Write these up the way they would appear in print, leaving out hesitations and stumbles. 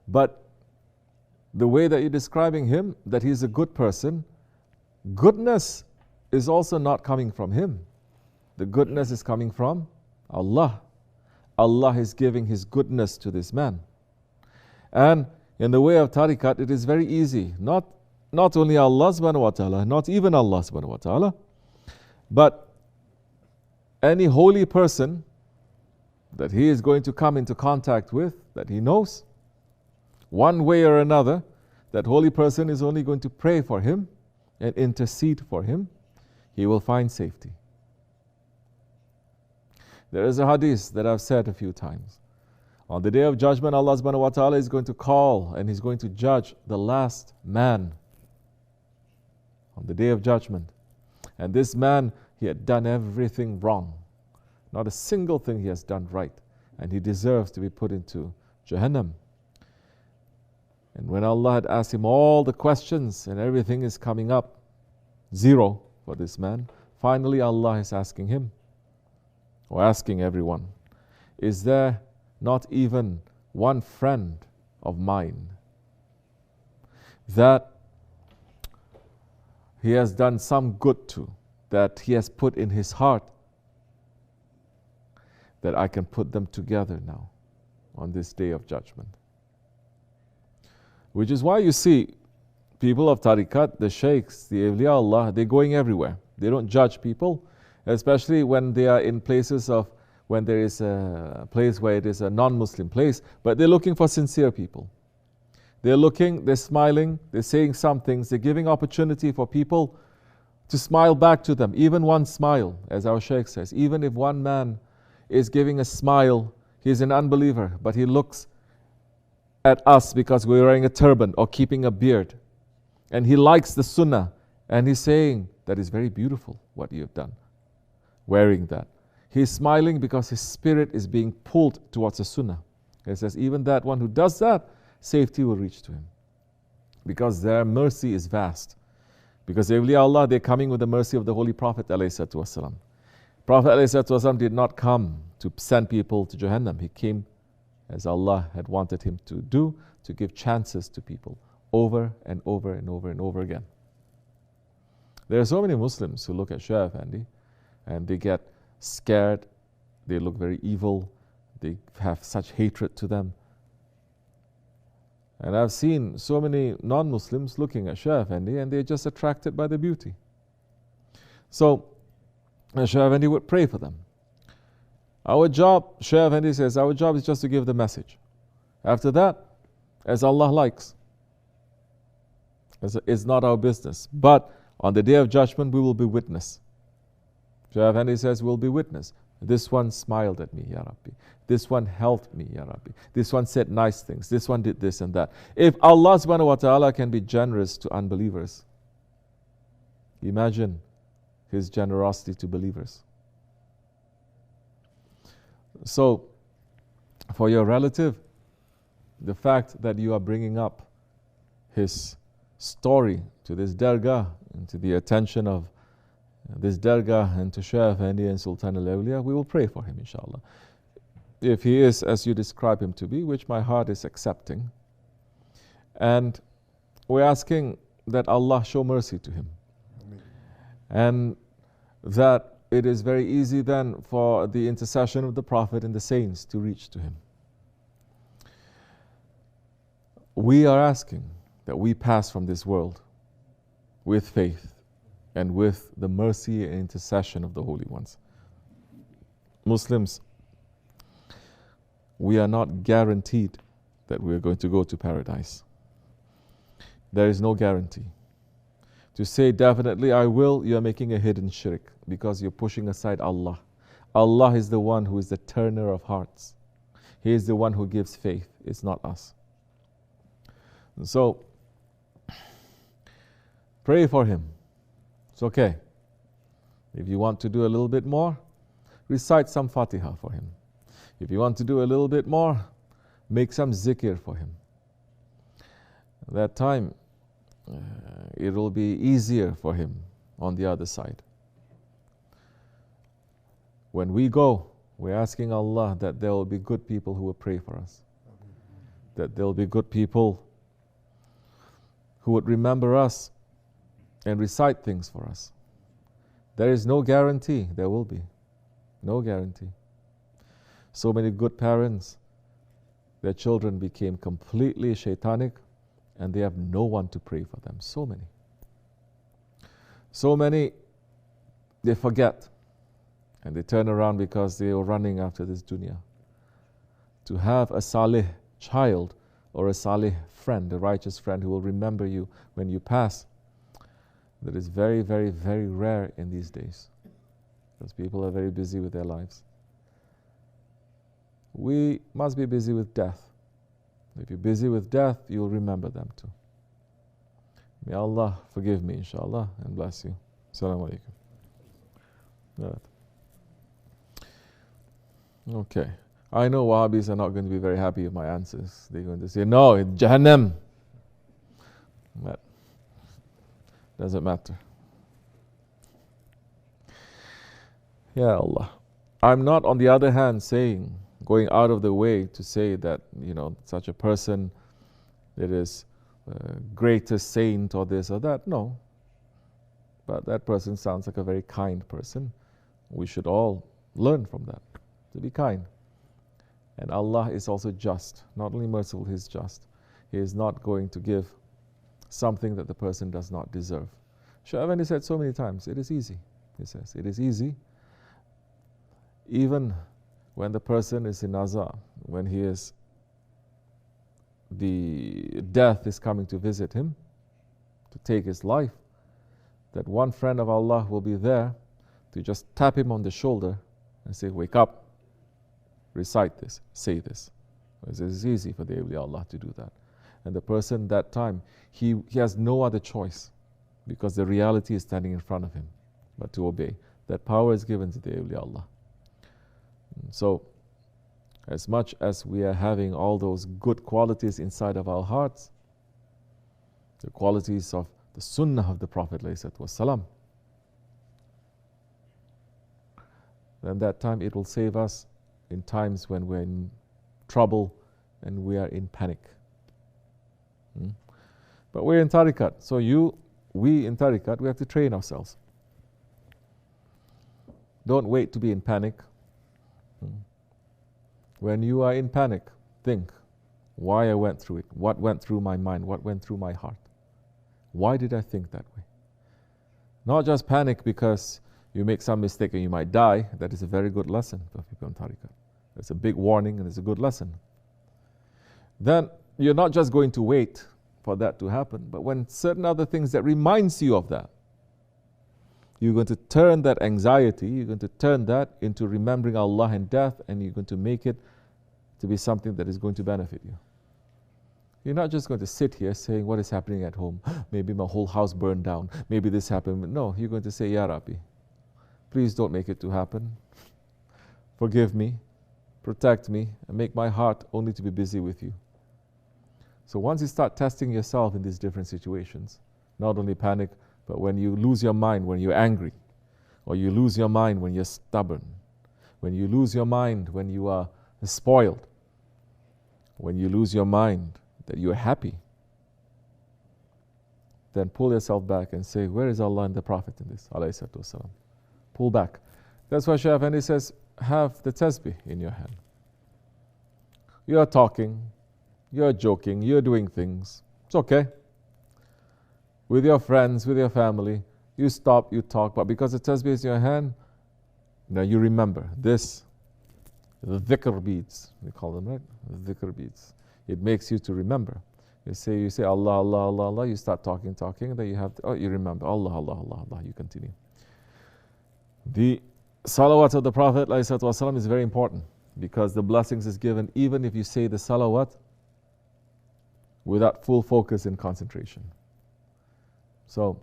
But the way that you're describing him, that he's a good person, goodness is also not coming from him. The goodness is coming from Allah. Allah is giving His goodness to this man. And in the way of tariqat, it is very easy. Not only Allah subhanahu wa ta'ala, not even Allah subhanahu wa ta'ala, but any holy person that he is going to come into contact with, that he knows, one way or another, that holy person is only going to pray for him and intercede for him, he will find safety. There is a hadith that I've said a few times. On the day of judgment, Allah subhanahu wa ta'ala is going to call and He's going to judge the last man on the day of judgment. And this man, he had done everything wrong. Not a single thing he has done right. And he deserves to be put into Jahannam. And when Allah had asked him all the questions and everything is coming up, zero for this man, finally Allah is asking him, or asking everyone, is there not even one friend of mine that he has done some good to, that he has put in his heart, that I can put them together now on this day of judgment? Which is why you see people of tariqat, the sheikhs, the awliya Allah, they're going everywhere. They don't judge people, especially when they are in places of, when there is a place where it is a non-Muslim place, but they're looking for sincere people. They're looking, they're smiling, they're saying some things, they're giving opportunity for people to smile back to them. Even one smile, as our sheikh says, even if one man is giving a smile, he's an unbeliever, but he looks at us because we're wearing a turban or keeping a beard, and he likes the sunnah, and he's saying, that is very beautiful what you've done, wearing that. He's smiling because his spirit is being pulled towards the sunnah. He says, even that one who does that, safety will reach to him. Because their mercy is vast. Because awliya Allah, they're coming with the mercy of the Holy Prophet ﷺ. Prophet ﷺ did not come to send people to Jahannam. He came as Allah had wanted him to do, to give chances to people over and over and over and over again. There are so many Muslims who look at Shaykh Effendi and they get scared, they look very evil, they have such hatred to them. And I've seen so many non-Muslims looking at Shaykh Effendi and they're just attracted by the beauty. So Shaykh Effendi would pray for them. Our job, Shaykh Effendi says, our job is just to give the message. After that, as Allah likes. It's not our business. But on the day of judgment, we will be witness. Shaykh Effendi says, we'll be witness. This one smiled at me, Ya Rabbi. This one helped me, Ya Rabbi. This one said nice things. This one did this and that. If Allah subhanahu wa ta'ala can be generous to unbelievers, imagine His generosity to believers. So, for your relative, the fact that you are bringing up his story to this Dergah and to the attention of this Dergah and to Shaykh Effendi and Sultan al-Awliya, we will pray for him, inshallah. If he is as you describe him to be, which my heart is accepting, and we're asking that Allah show mercy to him. Amen. And that it is very easy then for the intercession of the Prophet and the saints to reach to him. We are asking that we pass from this world with faith and with the mercy and intercession of the holy ones. Muslims, we are not guaranteed that we are going to go to paradise. There is no guarantee. To say definitely I will, you are making a hidden shirk because you're pushing aside Allah. Allah is the one who is the turner of hearts. He is the one who gives faith. It's not us. And so, pray for him. It's okay. If you want to do a little bit more, recite some Fatiha for him. If you want to do a little bit more, make some zikr for him. At that time, it will be easier for him on the other side. When we go, we're asking Allah that there will be good people who will pray for us. that there'll be good people who would remember us and recite things for us. There is no guarantee there will be. No guarantee. So many good parents, their children became completely shaitanic and they have no one to pray for them. So many. So many, they forget and they turn around because they are running after this dunya. To have a salih child or a salih friend, a righteous friend who will remember you when you pass, that is very, very, very rare in these days because people are very busy with their lives. We must be busy with death. If you're busy with death, you'll remember them too. May Allah forgive me, inshallah, and bless you. Assalamu alaikum. Okay. I know Wahhabis are not going to be very happy with my answers. They're going to say, no, it's Jahannam. But doesn't matter. Ya Allah. I'm not, on the other hand, going out of the way to say that, such a person that is greatest saint or this or that. No. But that person sounds like a very kind person. We should all learn from that, to be kind. And Allah is also just. Not only merciful, He is just. He is not going to give something that the person does not deserve. Shaykh Effendi said so many times, it is easy. He says, it is easy. Even when the person is in azab, when the death is coming to visit him, to take his life, that one friend of Allah will be there to just tap him on the shoulder and say, wake up, recite this, say this. It is easy for the awliya Allah to do that. And the person that time, he has no other choice because the reality is standing in front of him, but to obey. That power is given to the awliya Allah. So, as much as we are having all those good qualities inside of our hearts, the qualities of the sunnah of the Prophet ﷺ, then that time it will save us in times when we're in trouble and we are in panic. But we're in tariqat, so we in tariqat, we have to train ourselves. Don't wait to be in panic. When you are in panic, think why I went through it, what went through my mind, what went through my heart. Why did I think that way? Not just panic because you make some mistake and you might die. That is a very good lesson for people in tariqat. It's a big warning and it's a good lesson. Then you're not just going to wait for that to happen, but when certain other things that reminds you of that, you're going to turn that anxiety, you're going to turn that into remembering Allah and death, and you're going to make it to be something that is going to benefit you. You're not just going to sit here saying, what is happening at home? Maybe my whole house burned down. Maybe this happened. No, you're going to say, Ya Rabbi, please don't make it to happen. Forgive me, protect me, and make my heart only to be busy with you. So once you start testing yourself in these different situations, not only panic, but when you lose your mind when you're angry, or you lose your mind when you're stubborn, when you lose your mind when you are spoiled, when you lose your mind that you're happy, then pull yourself back and say, where is Allah and the Prophet in this? Pull back. That's why Shaykh Effendi says, have the tasbih in your hand. You're talking, you're joking, you're doing things. It's okay. With your friends, with your family, you stop, you talk, but because the tasbih is in your hand, now you remember this, the dhikr beads, we call them, right? The dhikr beads. It makes you to remember. You say Allah, Allah, Allah, Allah, you start talking, and then you remember Allah, Allah, Allah, Allah, you continue. The salawat of the Prophet ﷺ is very important because the blessings is given even if you say the salawat without full focus and concentration. So,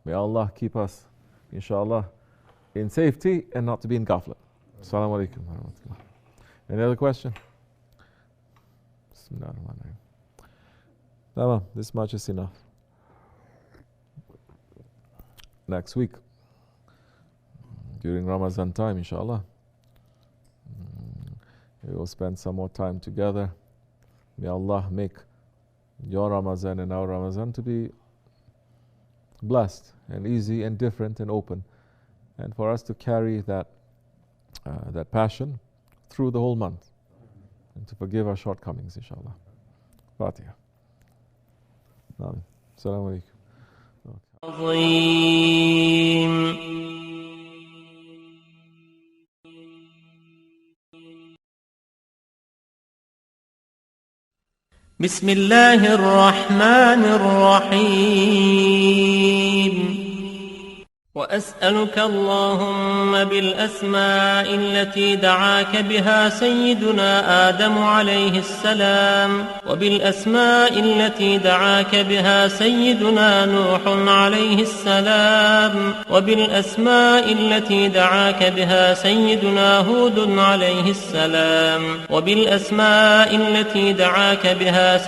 may Allah keep us, inshallah, in safety and not to be in ghafla. Assalamu alaikum wa rahmatullah. Any other question? Tamam, this much is enough. Next week, during Ramadan time, inshallah, We will spend some more time together. May Allah make your Ramadan and our Ramadan to be blessed and easy and different and open, and for us to carry that passion through the whole month, and to forgive our shortcomings, inshallah. Fatiha. Amen. Assalamu alaikum. بسم الله الرحمن الرحيم وأسألك اللهم بالأسماء التي دعاك بها سيدنا آدم عليه السلام، وبالأسماء التي دعاك بها سيدنا نوح عليه السلام، وبالأسماء التي دعاك بها سيدنا هود عليه السلام، وبالأسماء التي دعاك بها